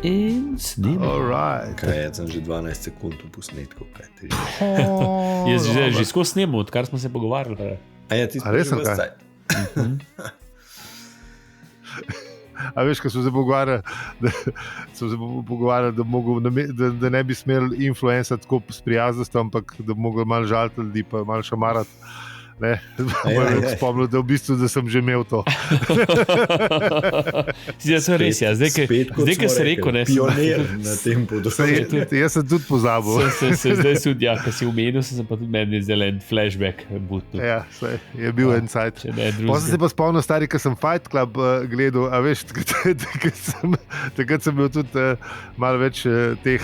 In snimamo. Kaj, jaz sem že 12 sekund v posnetku. Jaz že skozi snimamo, odkar smo se pogovarjali. A ja, ti si res že kaj? A veš, ko smo se pogovarjali, da ne bi smel influencer tako sprijazniti, ampak da bi mogli malo žaliti ljudi, pa malo šamarati. Ne, spomnil, da v bistvu, da sem že imel to. Ja, to je res, ja. Zdaj, ko se rekel, ne. Pionir na tem področju. Jaz sem tudi pozabil. Zdaj tudi, ja, ko si umenil, sem pa tudi meni zelen flashback butnil. Ja, je bil en sajt. Potem se pa spomnil stari, ko sem Fight Club gledal, a veš, takrat sem imel tudi malo več teh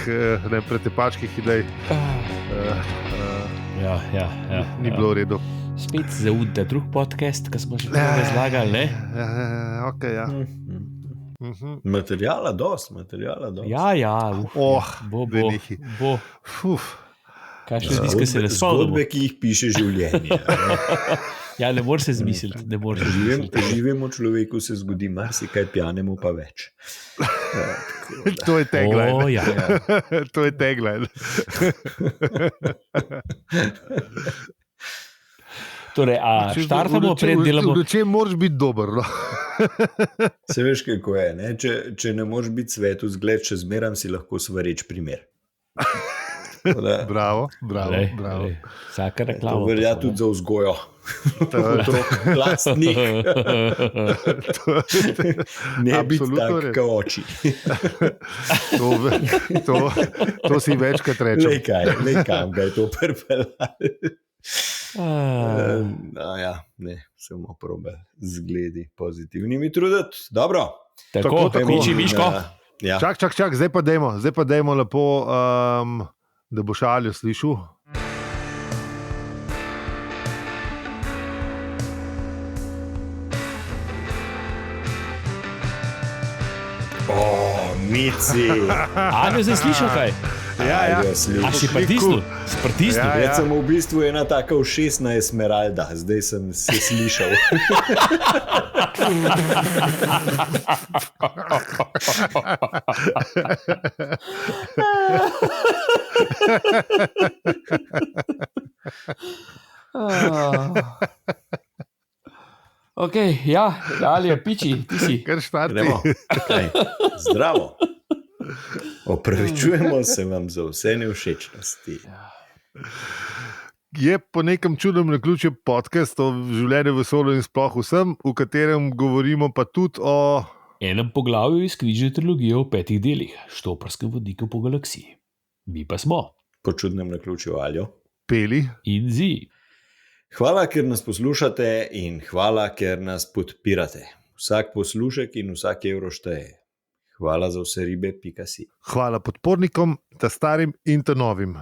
pretepačkih idej. Ja. Ni bilo v redu. Spet zaudite drug podcast, ki smo že razlagali, ne? Ok, ja. Materijala dost. Ja. Bo. Kaj še zdi, se ne spomnimo? Zgodbe, ki jih piše življenje. Ja, ne moreš se zmisliti. Živimo človeku se zgodi marsikaj, pijanemu pa več. To je tagline. Ja. To je tagline. Torej, a štartamo pred delamo? V čem moraš biti dober, no? Se veš, kako je, ne? Če ne moreš biti svetu zgled, še zmeram si lahko svareč primer. Bravo. Vsaka reklama. To velja tudi za vzgojo. Otrok lastnih. Ne biti tak, kao oči. To si večkrat rečem. Lej kam ga je to pripeljalo. Ja, ne, samo probe zgledi pozitivnimi truditi. Dobro. Tako, Miško. Ja. Čak, zdaj pa dajmo lepo, da boš Aljo slišal. Mici. Aljo, zdaj slišal kaj? Ja. A si pritisnil? Jaz sem v bistvu ena taka ušesna esmeralda, zdaj sem se slišal. Ok, ja, Aljo, piči, ti si. Kar štarti. Zdravo. Opravičujemo se vam za vse nevšečnosti. Je po nekem čudnem naključju podcast o življenju, vesolju in sploh vsem, v katerem govorimo pa tudi o enem poglavju iz knjižne trilogije v 5 delih, Štoprskem vodiku po galaksiji. Mi pa smo po čudnem naključju Aljo, Peli in Zi. Hvala, ker nas poslušate in hvala, ker nas podpirate. Vsak poslušek in vsak evro šteje. Hvala za vse ribe.si. Hvala podpornikom, ta starim in ta novim.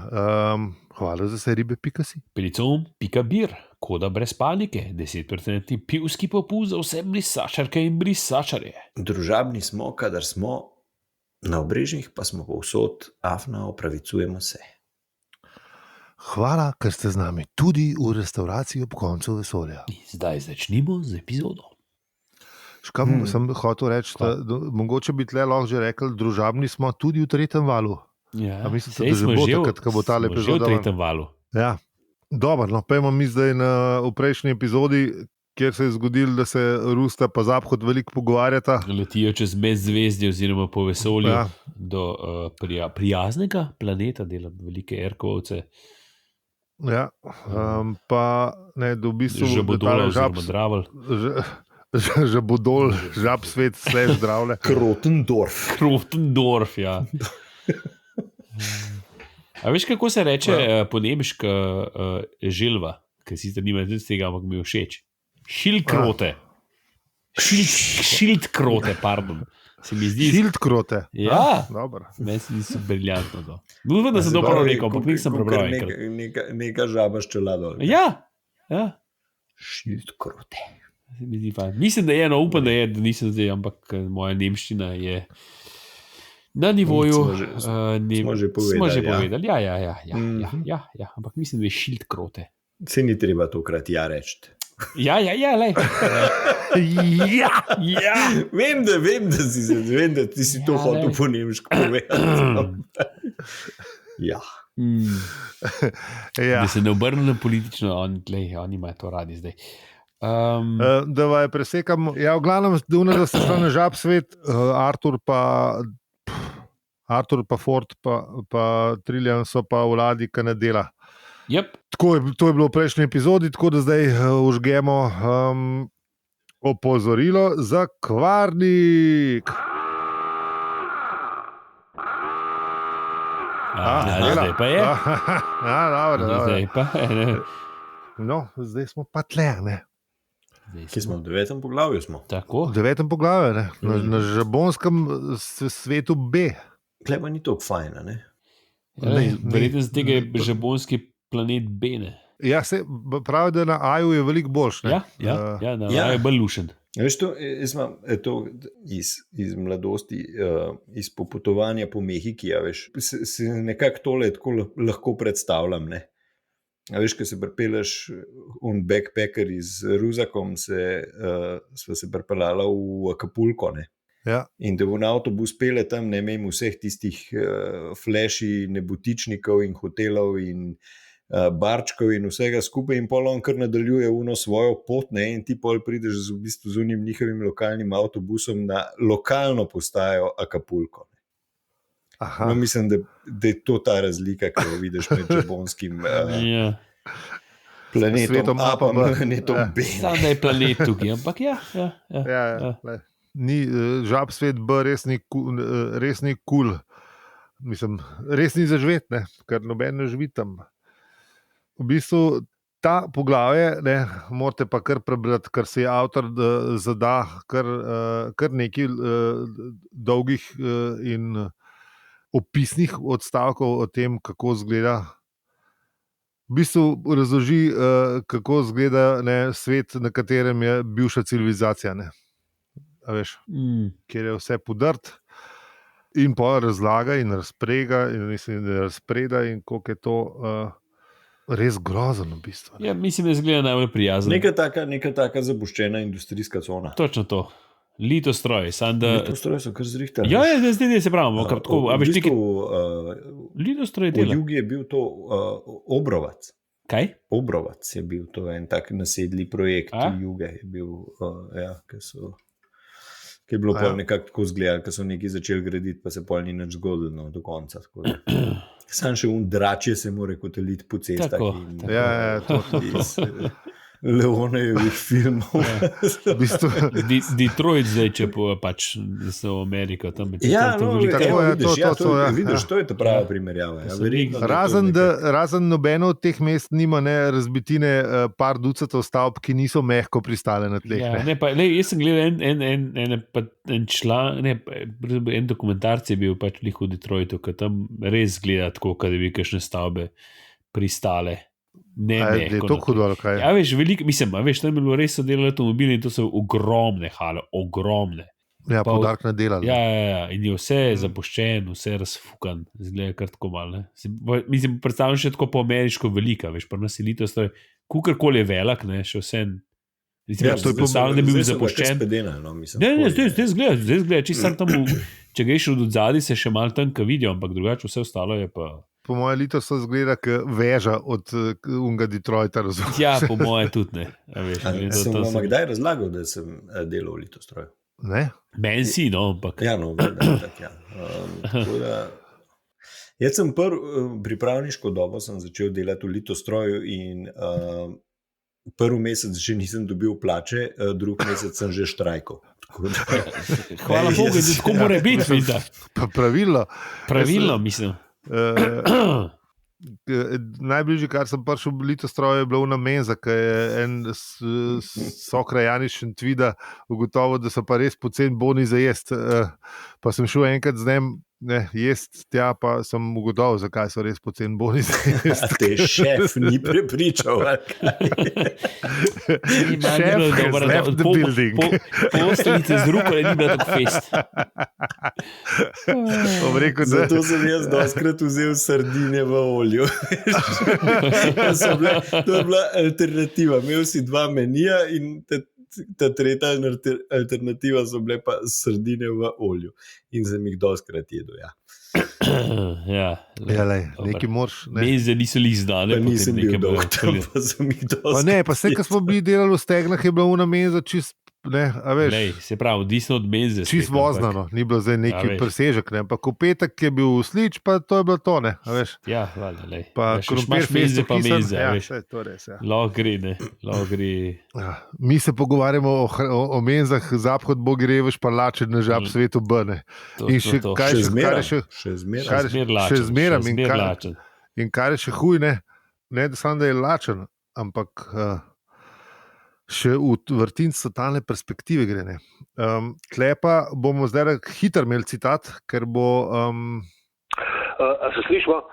Hvala za vse ribe.si. Pelicom.bir, koda brez panike, 10% pivski popust za vse brisačarke in brisačarje. Družabni smo, kadar smo, na obrežjih pa smo povsod, afna opravicujemo se. Hvala, ker ste z nami tudi v restavraciji ob koncu vesolja. In zdaj začnimo z epizodo. Škam sem hotel reči, da mogoče bi tle lahko že rekli, družabni smo tudi v 3. valu. Ja, a mislite, da že bo takrat, ko bo tale epizoda? Že v 3. valu. Ja, dobro, no, pojmo mi zdaj v prejšnji epizodi, kjer se je zgodilo, da se Rusta pa Zaphod veliko pogovarjata. Letijo čez medzvezdje oziroma po vesolju do prijaznega planeta, dela velike erkovce. Ja, pa ne, da v bistvu Žabodola oziroma Dravel. Žabodol, žab svet, slež zdravle. Krotendorf, ja. A veš, kako se reče po nemško želva, ki sicer nima nič tega, ampak mi je všeč. Šildkrote. Šildkrote, pardon. Se mi zdi. Šildkrote. Ja, dobro. Meni se zdi briljantno to. Upam, da sem to prav rekel, ampak nisem prebral enkrat. Neka žaba s čelado. Ja. Šildkrote. Mislim, da je, upam, da je, da nisem zdaj, ampak moja nemščina je na nivoju. Smo že povedali. Ja, ampak mislim, da je šildkrote. Se ni treba tokrat reči. Ja, lej. Ja. Vem, da ti si to hotel po nemško povedati. Ja. Ja. Da se ne obrne na politično, oni imajo to radi zdaj. Da vaj presekam. Ja, v glavnem, da se šlo na žab svet, Artur pa Ford pa Trillian so pa vladi, ki ne dela. Yep. To je bilo v prejšnji epizodi, tako da zdaj užgemo opozorilo za kvarnik. Zdaj pa je. Dobro. Zdaj pa je. No, zdaj smo pa tle, ne? Kje smo? V 9. poglavju smo. Tako. V 9. poglavju, ne? Na žabonskem svetu B. Kleba ni tako fajna, ne? Verjetno z tega je žabonski planet B, ne? Ja, se pravi, da na Aju je veliko boljš, ne? Ja, na Aju je bolj lušen. Veš to, jaz imam to iz mladosti, iz popotovanja po Mehiki, ja, veš, se nekako tole tako lahko predstavljam, ne? A veš, ko se pripeleš backpacker iz Ruzakom, sva se pripeljala v Acapulco, ne? Ja. In da bo na avtobus pele tam, ne imam vseh tistih fleši, nebotičnikov in hotelov in barčkov in vsega skupaj in pol on kar nadaljuje svojo pot, ne, in ti pol prideš v bistvu z unim njihovim lokalnim avtobusom na lokalno postajo Acapulco. No, mislim, da je to ta razlika, ki jo vidiš med žabonskim planetom A pa planetom B. Samo da je planet tukaj, ampak ja. Ni, žab svet B res ni cool. Mislim, res ni za živeti, ne, ker noben ne živi tam. V bistvu ta poglavje, ne, morate pa kar prebrati, ker se je avtor zada kar nekaj dolgih in opisnih odstavkov o tem, kako izgleda. V bistvu razloži, kako izgleda, ne, svet, na katerem je bivša civilizacija, ne. A veš, kjer je vse podrt in pa razlaga in razprega in mislim, da razpreda in koliko je to res grozno v bistvu. Ja, mislim, da izgleda najbolj prijazno. Neka taka zapuščena industrijska cona. Točno to. Litostroj. Litostroj so kar zrihtali. Ja, zdaj se pravimo. Litostroj dela. Po jugi je bil to Obrovac. Kaj? Obrovac je bil to en tak nasedli projekt juge. Je bil, ki je bilo pol nekako tako zgledali, ko so nekaj začeli graditi, pa se pol ni nič zgodilo do konca. Sam še dračje se mora koteliti po cestah. Tako. To. Leonejevih filmov. Detroit zdaj, če pač so v Ameriko. Vidiš, to je ta prava primerjava. Razen nobeno od teh mest nima razbitine par ducatov stavb, ki niso mehko pristale na tleh. Jaz sem gledal en dokumentarc je bil pač v Detroitu, ki tam res gleda tako, da bi kakšne stavbe pristale. Je to hudo, kaj? Ja, veš, veliko, mislim, veš, tam je bilo res so delali avtomobili in to so ogromne hale, ogromne. Ja, poudarkno delali. Ja, in je vse zapuščen, vse razfukan, zgleda kar tako malo, ne. Mislim, predstavljam še tako po ameriško velika, veš, pa naselitev stoji, kukorkoli je velik, ne, še vse. Ja, to je predstavljam, da bi bil zapuščen. Zdaj zgleda, če greš od zadaj, se še malo tam, ka vidijo, ampak drugače vse ostalo je pa... Po moje lito so zgleda, kot veža od unga Detroita, razumem. Ja, po moje tudi ne. Sem vam kdaj razlagal, da sem delal v Litostroju? Ne? Meni si, no, ampak. Ja, no, tak, ja. Jaz sem pripravniško dobo sem začel delati v Litostroju in prvi mesec že nisem dobil plače, drugi mesec sem že štrajkal. Hvala Bogu, da tako mora biti, vidite. Pa pravilno, mislim. Najbližje, kar sem prišel v Litostroju, je bila una menza, ki je en sokrajani Šentvida ugotovil, da so pa res poceni boni za jest. Pa sem šel enkrat z njim Jest tja, pa sem ugotovil, zakaj so res poceni boni za jesti. A te šef ni prepričal, ali kaj? Šef has left the building. Posteljice z ruko ni bila tako fest. Zato sem jaz doskrat vzel sardine v olju. To je bila alternativa. Imel si 2 menija in ta tretja alternativa so bile pa sardine v olju. In sem jih doskrat jedel, ja. Nekaj moraš. Menze niso li znane. Pa nisem bil doktor, pa sem jih doskrat pa vse, ko smo bili delali v stegnah, je bila una menza čist, a veš. Se pravi, odvisno od menze. Čist voznano, ni bilo zdaj neki presežek, ampak v petek je bil slič, pa to je bilo to, a veš. Ja, hvala, lej. Pa krompir menze, pa menze, veš. To je res, ja. Lahko gre. Mi se pogovarjamo o menzah, zaphod Bog reveš, pa lačen na žab svetu bne. In še zmeram. In kar je še huj, ne da samo, da je lačen, ampak še v vrtinc totalne perspektive gre. Tle pa bomo zdaj hitro imeli citat, ker bo... A se slišimo?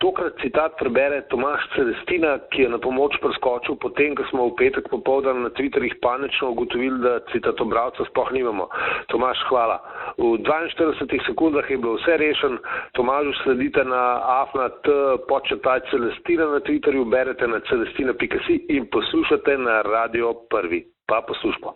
Tokrat citat prebere Tomaž Celestina, ki je na pomoč preskočil potem, ko smo v petek popoldan na Twitterjih panično ugotovili, da citatobralca sploh nimamo. Tomaž, hvala. V 42 sekundah je bilo vse rešen. Tomažu sledite na @Celestina na Twitterju, berete na celestina.si in poslušate na Radio 1. Pa poslušamo.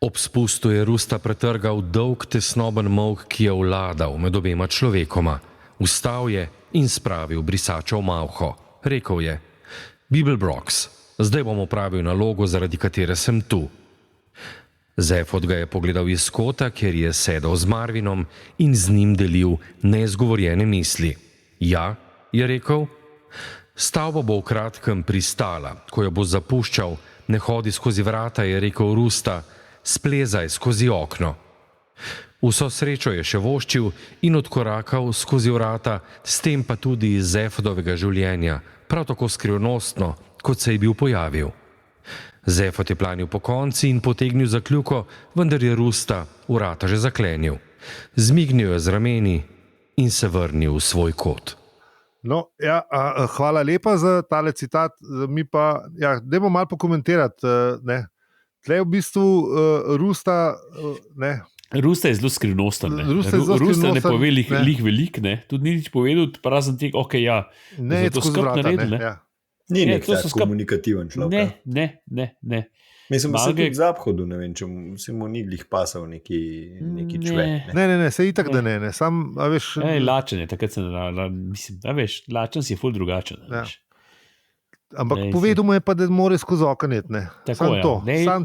Ob spustu je Rusta pretrgal dolg tesnoben molk, ki je vladal med obema človekoma. Vstal je in spravil brisača v malho. Rekel je: Bibelbrox, zdaj bom opravil nalogo, zaradi katere sem tu. Zefod ga je pogledal iz kota, kjer je sedel z Marvinom in z njim delil neizgovorjene misli. Ja, je rekel, stavba bo v kratkem pristala, ko jo bo zapuščal, ne hodi skozi vrata, je rekel Rusta, splezaj skozi okno. Vso srečo je še voščil in odkorakal skozi vrata, s tem pa tudi iz Zefodovega življenja, prav tako skrivnostno, kot se je bil pojavil. Zefod je planil po konci in potegnil za kljuko, vendar je Rusta vrata že zaklenil. Zmignil je z rameni in se vrnil v svoj kot. No, ja, hvala lepa za tale citat. Mi pa, dajmo malo pokomentirati. Tle v bistvu Rusta... Rusta je zelo skrivnosten. Rusta ne pove lih velik, tudi ni nič povedal, razen tega, ne, to skrb naredil. Ni nek tak komunikativen človek. Ne. Mislim, da se tudi v Zaphodu, ne vem, če se mu ni glih pasal neki človek. Ne, se itak da ne. Sam, a veš... Lačen je, takrat se mislim, a veš, lačen si je ful drugačen. Ampak povedal mu je pa, da mora skozi okenet, ne. Sam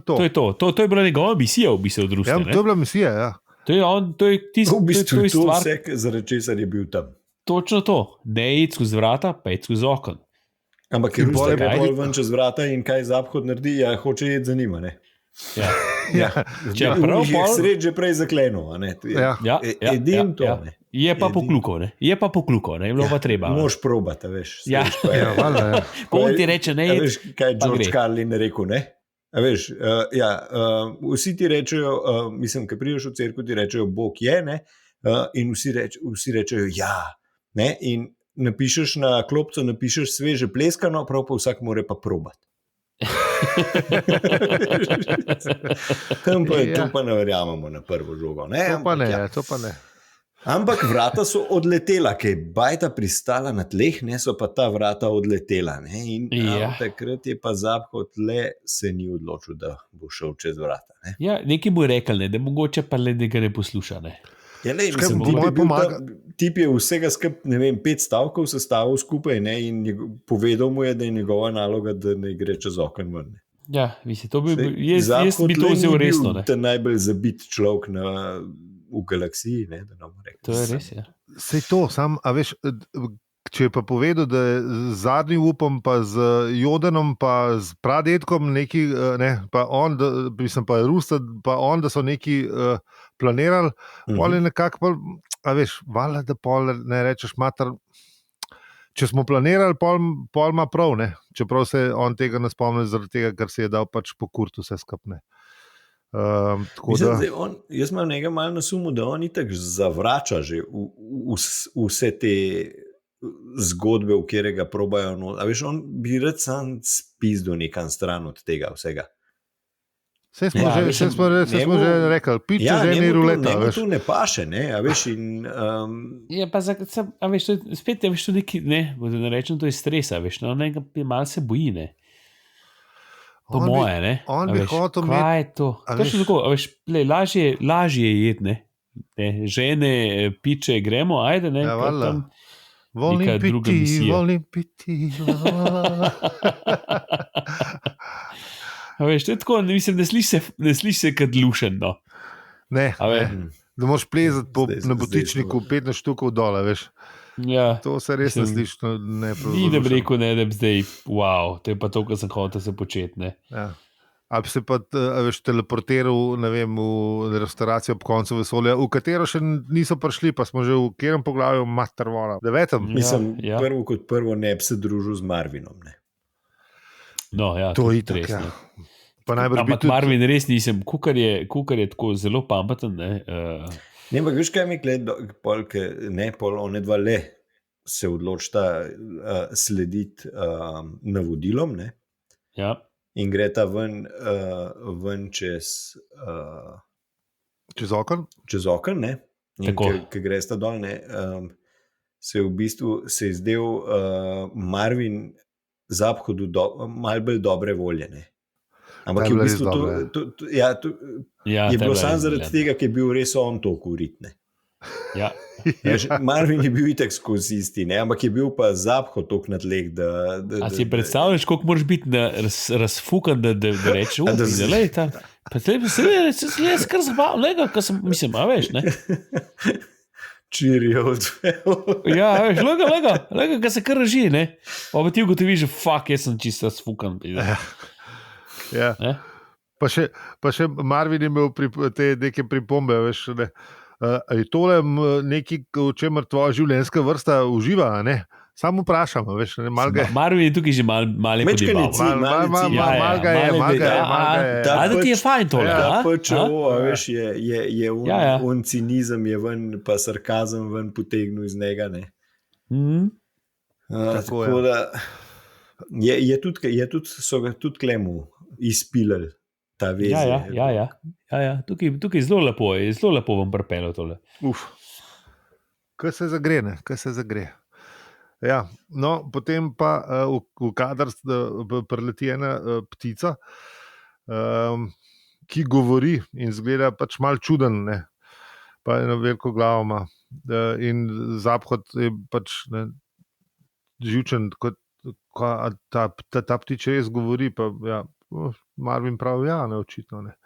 to. To je to. To je bila njegova misija v bistvu od Ruste. Ja, to je bila misija, ja. To je tisto, v bistvu je to vse, zaradi česar je bil tam. Točno to. Ne id skozi vrata, pa id skozi okon. Ampak je Rusta pol ven čez vrata in kaj Zaphod naredi, hoče jeti za njima, ne. Ja. Čeprav je sred že prej zaklenil, ne. Edim to, ne. Je pa pokluko, ne. Je bilo pa treba. Moš probati, veš. On ti reče, ne. Veš, kaj je George Carlin rekel, ne. A veš, vsi ti rečejo, mislim, ko prideš v cerkev, ti rečejo, Bog je, ne. In vsi rečejo, ja, ne. In napišeš na klopco, napišeš sveže pleskano, prav pa vsak more pa probati. Tam pa je to pa ne verjamemo na prvo žogo, ne. To pa ne. Ampak vrata so odletela, ker je bajta pristala na tleh, ne, so pa ta vrata odletela. Ne, in takrat je pa Zaphod se ni odločil, da bo šel čez vrata. Ne. Ja, nekaj bo rekel, ne, da mogoče pa le ga ne posluša. Ne. Ja, mislim, tip je vsega skup, ne vem, 5 stavkov sestavil skupaj, ne, in povedal mu je, da je njegova naloga, da ne gre čez okno ven. Ja, mislim, to jaz bi to vzel resno. To je najbolj zabit človek v galaksiji, ne, da nam rekel. To je res, ja. Sej to, a veš, če je pa povedal, da je z zadnjim upom, pa z Jodanom, pa z pradedkom neki, ne, pa on, mislim, pa Rusta, pa on, da so neki planirali, pol je nekako, a veš, valjda, da pol ne rečeš, mater, če smo planirali, pol ima prav, ne, čeprav se on tega ne spomne, zaradi tega, ker se je dal pač po kurtu vse skupne. Mislim, jaz imam nekaj malo na sumu, da on itak zavrača že vse te zgodbe, v katerega probajo. A veš, on bi rad sam spizdil nekam stran od tega vsega. Vse smo že rekli, piče že ni ruleta. Njemu tu ne paše, ne, a veš, in... a veš, spet je to neki, ne, da rečem, to je stres, a veš, no, nekaj malo se boji, ne. Po moje, ne. On bi hotel imeti. Kaj je to? Točno tako, a veš, lažje je jeti, ne. Žene, piče, gremo, ajde, ne. Ja, valjda. Volim piti. A veš, to je tako, mislim, ne sliši se kad lušen, no. Ne, da moraš plezati na botičniku 15 štukov dole, veš. Ja, to se res ne sliši. Ni da bi rekel, ne, da bi zdaj, wow, to je pa to, kar sem hotel se početi, ne. Ja. A bi se pa veš, teleportiral, ne vem, v restauracijo ob koncu vesolja, v katero še niso prišli, pa smo že v katerem poglavju Matervola? 9. Mislim, prvo kot prvo ne bi se družil z Marvinom, ne. No, ja, to je itak, ja. Ampak Marvin res nisem, kukar je tako zelo pameten, ne. Ne, ampak veš, kaj mi pol one dva le se odločita slediti navodilom, ne? Ja. In greta ven čez okon? Čez okon, ne? In ker gresta dol, ne, se v bistvu se je zdel Marvin zaphodu malo bolj dobre volje, ne? Ampak je v bistvu je bilo samo zaradi tega, ker je bil res on to kuritne. Ja. Marvin je bil itak skozi isti, ne? Ampak je bil pa zapho tok na tleh, A si predstavljaš, koliko moraš biti razfukan, da reče, pa se je skar zabavljal, kar sem, mislim, a veš, ne? Čirijo odvel. Ja, veš, lega, kar se kar raži, ne? Pa ti ugotoviš, že fuck, jaz sem čisto razfukan. Ja. Pa še Marvin je imel te neke pripombe, veš, ne. Je tole nekaj, v čemer tvoja življenjska vrsta uživa, ne? Samo vprašam, veš, ne, Marvin je tukaj že malo podibal. Mal ga je. Da ti je fajn tole, a? Veš, je on cinizem je ven, pa sarkazem ven potegnil iz njega, ne. Tako da so ga tudi klemu izpilali ta veze. Ja. Tukaj zelo lepo vam pripelo tole. Kaj se zagre. Ja, no, potem pa v kadar prileti ena ptica, ki govori in zgleda pač malo čuden, ne, pa eno veliko glavo ima in zaphod je pač živčen, kot ta ptič res govori, pa ja, Marvin pravi, ja, ne, očitno, ne.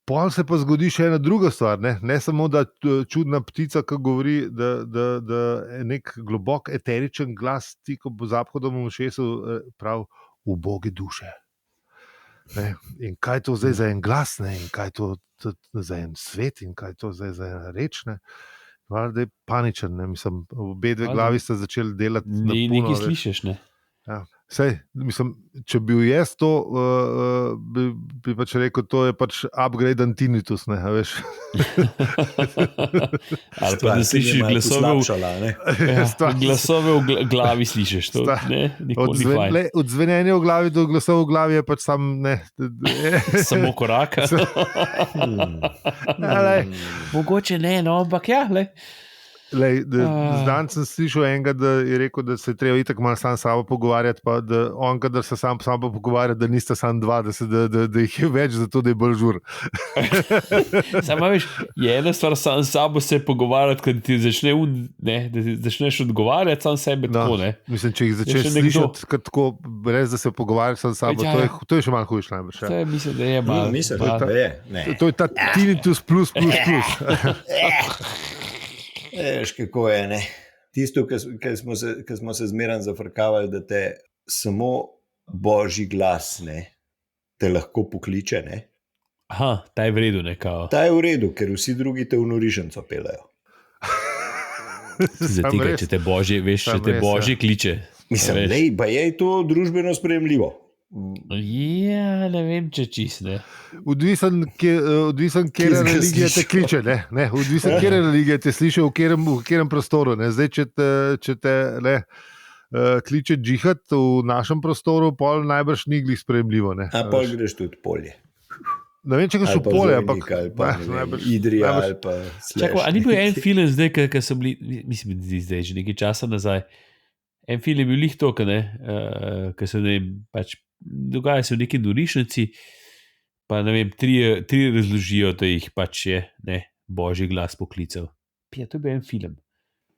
Pol se pa zgodi še ena druga stvar, ne samo, da čudna ptica, ki govori, da je nek globok eteričen glas ti, ko bo zaphodom v ušesu prav uboge duše. Ne? In kaj je to zdaj za en glas, ne? In kaj je to za en svet, in kaj je to zdaj za en reč, ne? Da je paničen, ne? Mislim, obe dve glavi sta začeli delati na puno. Nekaj slišiš, ne? Ja. Sej, mislim, če bi jaz to, bi pač rekel, to je pač upgrade tinnitus, ne, veš. Ali pa da slišiš glasove v glavi slišiš, to ne, nikoli ni fajn. Od zvenenja v glavi do glasov v glavi je pač sam, ne. Samo koraka. Mogoče ne, no, ampak ja, le. Zdan sem slišal enega, da je rekel, da se treba itak malo sam sabo pogovarjati, pa da on, kadar se sam sabo pogovarja, da nista sam dva, da jih je več, zato da je bolj žur. Samo veš, je ena stvar sam sabo se pogovarjati, kad ti začne da začneš odgovarjati sam sebe, tako, ne. Mislim, če jih začneš slišati, kad tako res, da se pogovarjaš sam sabo, to je še malo hujš najbrž. To je, mislim, da je malo. To je ta tinnitus plus. Veš, kako je, ne. Tisto, kar smo se zmeraj zafrkavali, da te samo božji glas, ne, te lahko pokliče, ne. Aha, ta je v redu, ne, kao. Ta je v redu, ker vsi drugi te v norišnico pelejo. Zatika, če te božji, veš, če te božji kliče. Mislim, pa je to družbeno sprejemljivo. Ja, ne vem, če čist ne. Odvisen, kje religija te kliče. Ne, odvisen, kje religija te sliši, v katerem prostoru. Ne. Zdaj, če te kliče džihad v našem prostoru, pol najbrž ni glih sprejemljivo. Ne. A pol greš tudi polje. Ne vem, če greš v polje, ampak Idrija ali pa Čakaj, a ni bil en film zdaj, ki so bili, mislim, zdaj že nekaj časa nazaj, en film je bil lih to, ki so, ne vem, pač dogaja se v neki norišnici, pa ne vem, tri razložijo, da jih pač je, ne, božji glas poklical. Ja, to je bil en film.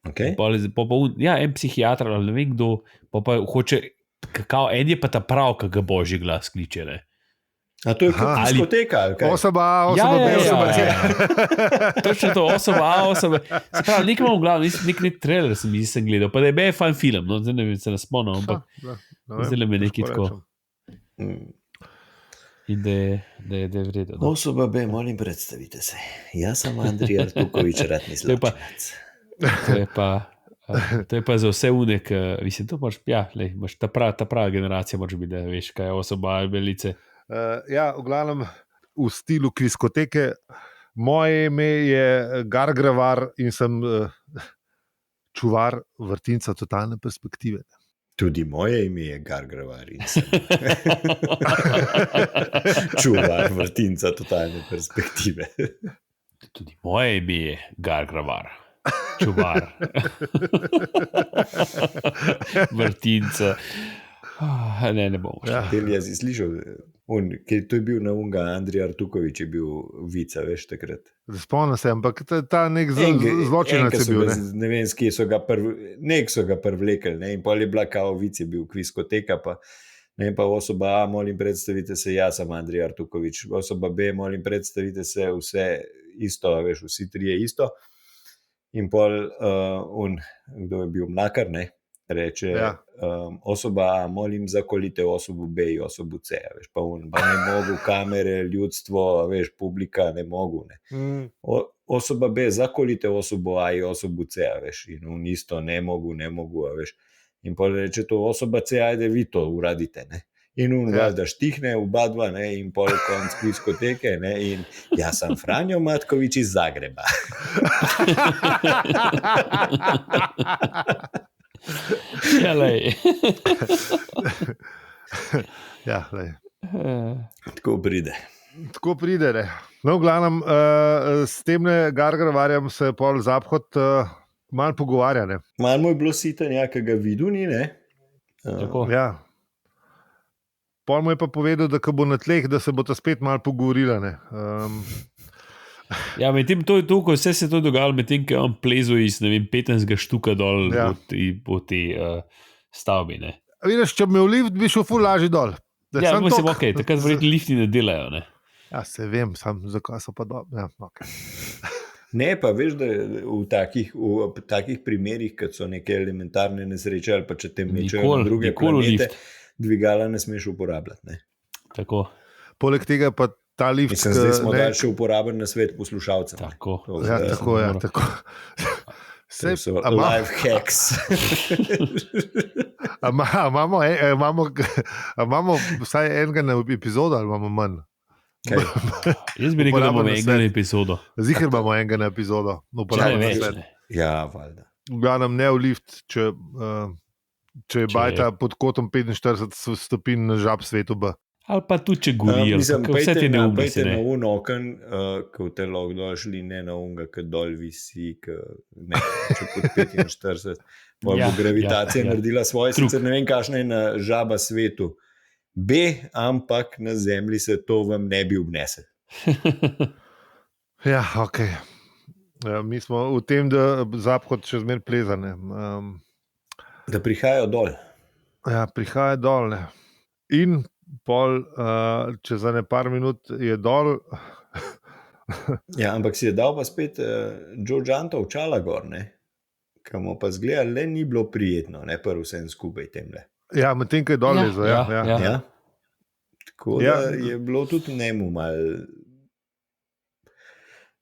Okay. En psihiater ali ne vem kdo, pa hoče, kakao, en je pa ta prav, ki ga božji glas kliče, ne. A to je kot diskoteka, ali kaj? Osoba A, osoba B, osoba C. Točno to, osoba A, osoba B. Se pravi, nekaj imam v glavu, nek trailer sem gledal, pa da je fan film, no, zdaj ne vem, se ne spomnim, ampak zdaj me nekaj tako. In da je vredno. No. Osoba B, molim, predstavite se. Jaz sem Andrej Artukovič, ratni zločinec. To je pa za vse unek, mislim, to moraš, ja, imaš ta prava generacija, moraš biti, da veš, kaj je osoba A, belice. Ja, v glavnem v stilu kviskoteke. Moje ime je Gargravar in sem čuvar vrtinca totalne perspektive. Tudi moje ime je Gargravar in sem čuvar vrtinca totalne perspektive. Tudi moje ime je Gargravar, čuvar vrtinca. Ne bom. Jaz si slišal, to je bil na unga, Andrej Artukovič je bil vica, veš, takrat. Spomnim se, ampak ta nek zločinac je bil. Ne vem, s kje so ga prvlekli, ne, in pol je bila kao vic, je bil kviskoteka, pa ne vem, pa osoba A, molim, predstavite se, jaz sem Andrej Artukovič, osoba B, molim, predstavite se, vse isto, veš, vsi trije isto. In pol, kdo je bil Mlakar, ne? Reče, osoba A, molim, zakolite osobo B in osobo C, veš, pa ne mogu kamere, ljudstvo, veš, publika, ne mogu, ne. Osoba B, zakolite osobo A in osobo C, veš, in isto, ne mogu, veš. In pol reče to, osoba C, ajde vi to uradite, ne. In da štihne oba dva, ne, in pol konc kviskoteke, ne, in jaz sem Franjo Matkovič iz Zagreba. Ja, lej. Ja, lej. Tako pride. Tako pride, ne. No, v glavnem, s temne Gargravarjem se pol Zaphod malo pogovarja, ne. Malo mu je bilo sita nekega vidu, ni, ne? Tako. Ja. Pol mu je pa povedal, da ko bo na tleh, da se bo ta spet malo pogovorila, ne. Ja, medtem to je to, ko vse se to dogajalo, medtem, ko je on plezal iz, ne vem, 15 štuka dol po te stavbi, ne. Vidiš, če bi imel lift, bi šel ful lažje dol. Ja, mislim, ok, takrat verjetno lifti ne delajo, ne. Ja, se vem, sam zakaj so pa dobro. Ja, ok. Ne, pa veš, da v takih primerih, kad so neke elementarne nesreče ali pa če te mečejo na druge planete, dvigala ne smeš uporabljati, ne. Tako. Poleg tega pa ta lift... Mislim, zdaj smo dali še uporaben na svet poslušalcem. Tako. Ja, tako. To so life hacks. Imamo vsaj enega na epizodo ali imamo manj? Jaz bi rekel, da imamo enega na epizodo. Ziher imamo enega na epizodo. Ja, valjda. V glavnem ne v lift, če je bajta pod kotom 45 stopinj na žab svetu B. Ali pa tudi, če gorijo, vse te neumnosti. Pejte na un oken, ko te lahko dol šli, ne na unga, ki dol visi, če pod 45. Bo gravitacija naredila svoje, sicer ne vem, kakšna je na žaba svetu B, ampak na zemlji se to vam ne bi obnesel. Ja, ok. Mi smo v tem, da Zaphod še zmer plezane. Da prihajajo dol. Ja, prihajajo dol, ne. In pol, čez za par minut je dol. Ja, ampak si je dal pa spet Joe Janta očala gor, ne? Kaj mu pa zgleda, le ni bilo prijetno, ne, prv vsem skupaj temle. Ja, medtem, ko je dol lezo, ja. Tako da je bilo tudi njemu malo...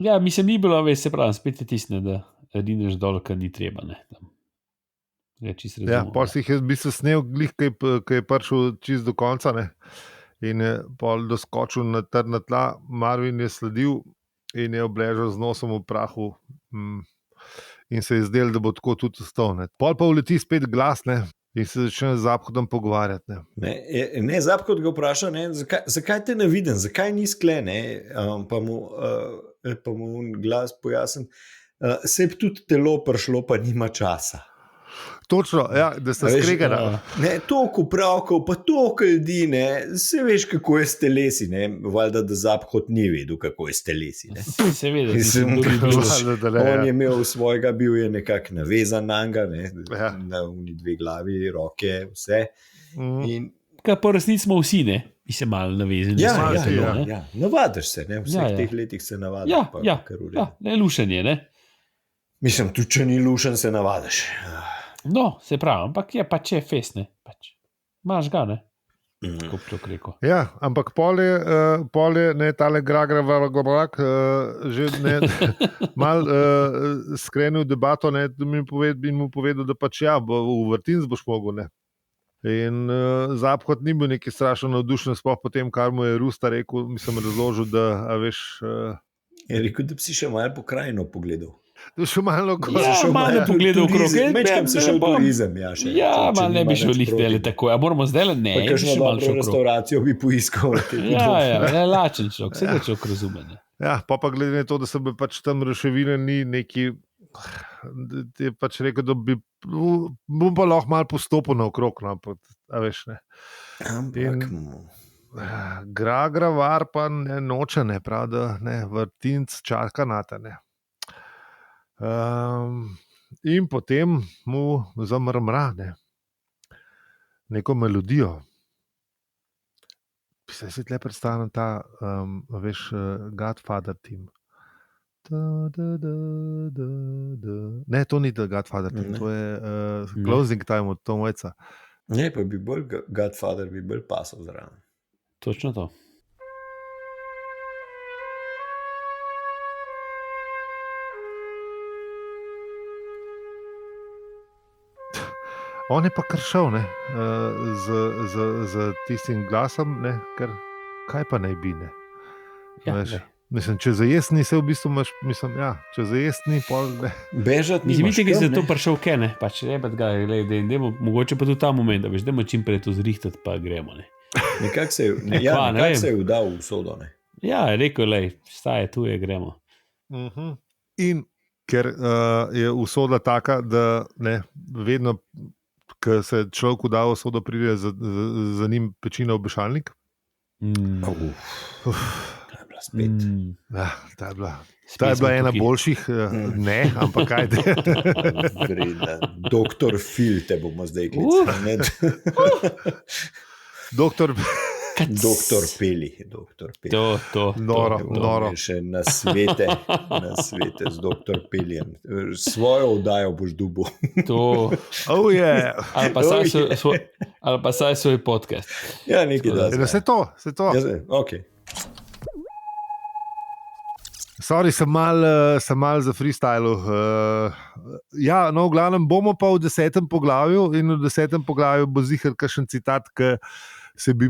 Ja, mislim, ni bilo, veš, se pravi, spet je tisne, da rineš dol, kar ni treba, ne. čisto Ja, razumem. pol si jih je v bistvu snel, glih, ki je prišel čist do konca, ne? In je pol doskočil na trdna tla, Marvin je sledil in je obležal z nosom v prahu. In se je zdelo, da bo tako tudi ostal. Pol pa uleti spet glas, ne? In se začne z Zaphodom pogovarjati. Ne, Zapkot ga vpraša, zakaj te ne vidim, zakaj ni skle, pa mu glas pojasni, se je tudi telo prišlo, pa nima časa. Točno, ja, da sta skregana. Toliko pravkov, pa toliko ljudi, se veš, kako je s telesi, valjda, da Zapkot ni vedel, kako je s telesi. Seveda, on je imel svojega, bil je nekako navezan na njega, na uni dve glavi, roke, vse. Kaj pa resnici smo vsi, mi se malo navezani. Ja, navadiš se, v vseh teh letih se navadiš. Ne lušenje, ne? Mislim, tudi če ni lušen, se navadiš. No, se pravi, ampak je pač fest, ne? Imaš ga, ne? Kako bi to rekel. Ja, ampak pol je ne, tale Gragravaragobrak, že ne, mal skrenil debato, ne, in mu povedal, da pač ja, v vrtinc boš mogel, ne. In Zaphod ni bil neki strašno navdušen, sploh potem, kar mu je Rusta rekel, mislim, razložil, da, a veš... Je rekel, da bi si še malo pokrajino pogledal. Še malo pogledal okrog. Mečkam se šel turizem, ja, še. Ja, malo ne bi šel lihtele tako. A moramo zdaj ne. Pa kakšno dobro restauracijo bi poiskal. Ja, lačen človek, vse da človek razume. Ja, pa glede na to, da se bi pač tam ruševine ni neki, je pač rekel, da bom pa lahko malo postopil naokrog, no, a veš, ne. Ampak... Gragravar pa ne noče, ne, prav, da ne, vrtinc čaka nate, ne. In potem mu zamrmra, ne, neko melodijo. Se tle predstavljam ta, veš, Godfather team. Ne, to ni The Godfather team, to je Closing Time od Tom Waitsa. Ne, pa bi bolj Godfather, bi bolj pasal zraven. Točno to. On je pa kar šel, ne, z tistim glasom, ne, ker kaj pa naj bi, ne. Ja, veš, mislim, če zajesti ni se v bistvu imaš, mislim, ja, če zajesti ni, pol ne. Bežati nimaš. Mislim, da je zato prišel kaj, ne, pač rebat ga, dajmo, mogoče pa tudi ta moment, da veš, dajmo čim prej to zrihtati, pa gremo, ne. Nekako se je vdal v usodo, ne. Ja, rekel, staje tu je, gremo. In ker je usoda taka, da ne, vedno, ko se človek vda v usodo, pride za njim pečina obešalnik. Spet. Ta je bila ena boljših, ne, ampak ajde. Doktor Phil te bomo zdaj klicali. Doktor Peli. To. Noro. Še na svete z doktor Pelijem. Svojo oddajo boš dubo. To. Oh, yeah. Ali pa saj svoj podcast. Ja, nekaj da. Vse to. Ok. Sorry, sem mal za freestylu. Ja, no, v glavnem bomo pa v 10. poglavju in v 10. poglavju bo ziher kakšen citat, ki se bi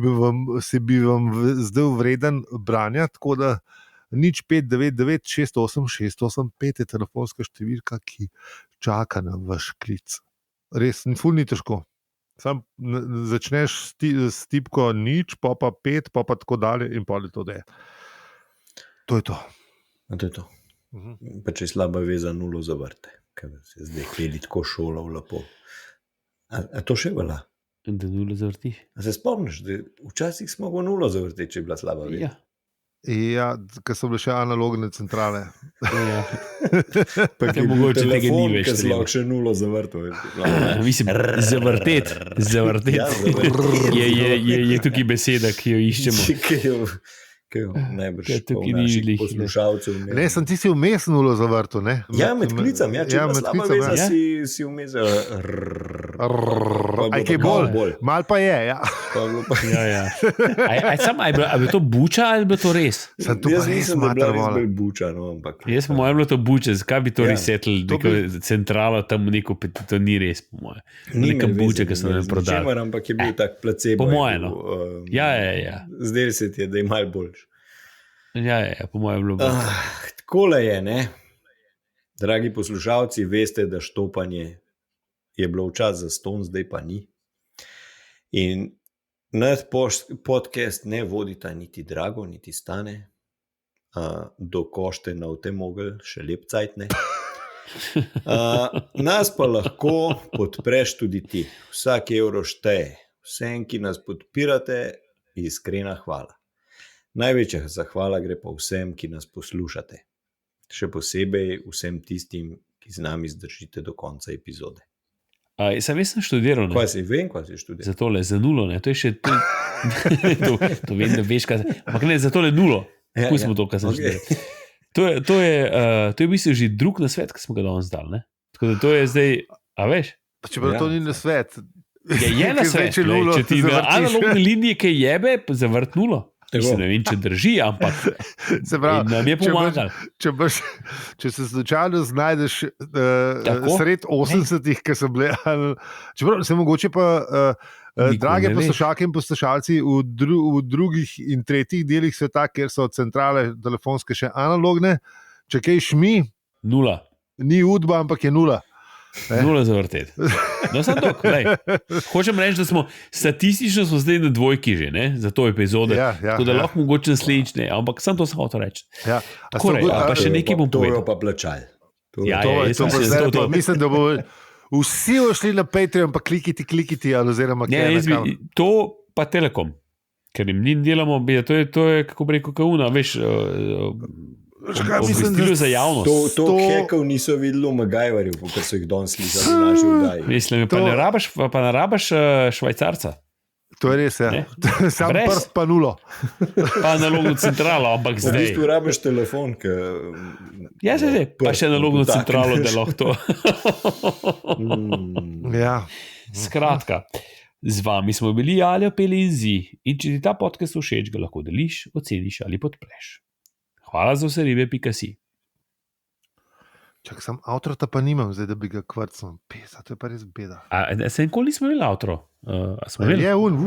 vam zdel vreden branja, tako da 0599 68 685 je telefonska številka, ki čaka na vaš klic. Res, ful ni težko. Sam začneš s tipko 0, pa 5, pa tako dalje in pa to da je. To je to. To je to. Pa če je slaba veza, 0 zavrte, ker se zdaj Peli tako šolal lepo. A to še velja? Da 0 zavrtiš. A se spomniš, da včasih smo go 0 zavrti, če je bila slaba veza? Ja, ker so bile še analogne centrale. Ja. Pa je mogoče tega ni več. Ker slog še 0 zavrto. Mislim, zavrtet. Je tukaj beseda, ki jo iščemo. Najbrž Ja, tukaj pol ni naših glih, ne. poslušalcev. Ne, sem ti si vmes nulo zavrtu, ne? Ja, med klicem, ja, če ja, med slaba klicem, veza, ja. si vmes. Pa je Aj, bilo kaj pa bolj? bolj. Mal pa je, ja. Pa je bilo pa- Ja, ja. A je bilo to buča ali je bilo to res? Sem tu pa Jaz res mislim, da je bila mater res vola. bolj buča, no, ampak. Jaz po mojem bilo to buče, zakaj bi to Ja. resetili, To neko centralo tam neko, to ni res, po mojem. Neka buča, ki so nam prodali. Ničemer, ampak je bil tak placebo. po je moje, bil, no. Ja. Zdaj se ti je, da je malo boljš. Ja, po mojem bilo bolj. Takole je, ne? Dragi poslušalci, veste, da štopanje je bilo včasih za ston, zdaj pa ni. In naš podcast ne vodita niti Drago, niti Stane, do košte na vtem mogel, še lep cajt ne. Nas pa lahko podpreš tudi ti. Vsak evro šteje. Vsem, ki nas podpirate, iskrena hvala. Največja zahvala gre pa vsem, ki nas poslušate. Še posebej vsem tistim, ki z nami zdržite do konca epizode. Sem študiral, ne? Kaj si vem, kaj si študiral? Za tole, za nulo, ne? To je še... to vem, da veš, kaj... Ampak ne, za tole nulo. Ja, Pustimo ja. to, kar sem Okay. študiral. To je v bistvu že drug nasvet, ki smo ga danes dali, ne? Tako da to je zdaj... A veš? Čeprav Ja. to ni na svet. Je na svet, Če nulo če ti na zavrtiš. analogne linije kaj jebe, zavrt nulo. Tako. Mislim, ne vem, če drži, ampak Se pravi, nam je če pomagal. Če se slučajno znajdeš Tako? sred 80-ih, ki so bile, čeprav se mogoče pa, Nikoli drage ne veš. poslušalke in poslušalci, v drugih in tretjih delih sveta, kjer so centrale telefonske še analogne, če kaj šmi, Nula. ni udba, ampak je nula. Nula zavrteti. No, sem to. Hočem reči, da smo statistično smo zdaj na dvojki že, ne? Za to epizodo. Ja, Tako da lahko mogoče naslednjič ne, ampak sem to samo to reči. Ja. Tako je, pa še nekaj bom To je povedal. pa plačal. Ja, To jaz pa mislim, zdaj da pa to. mislim, da bo vsi šli na Patreon, pa klikiti, ali oziroma Ne, kaj jaz bi, to pa Telekom, ker jim njim delamo, to je kako bi rekel, kauna, veš, Kaj mislim, obvestilo za javnost. To hekov niso videli v Magajvarju, ker so jih danes slišali v naši vdaji. Mislim, pa To- ne rabaš švajcarca, To je res, ja. Ne? Sam Brez. prst pa nulo. pa analogno centralo, ampak V zdaj. bistvu rabiš telefon, ki. Ja, se pa še analogno dotakneš. centralo, da lahko to. Ja. Skratka, z vami smo bili Aljo, Peli in Zi, in če ti ta podcast všeč, ga lahko deliš, oceniš ali podpreš. Hvala za vse ribe, .si. Čak, sam avtorata pa nimam, zdaj da bi ga kvrcnil. Pesa, to je pa res beda. Se nikoli nismo imeli avtro? A smo imeli? Je un.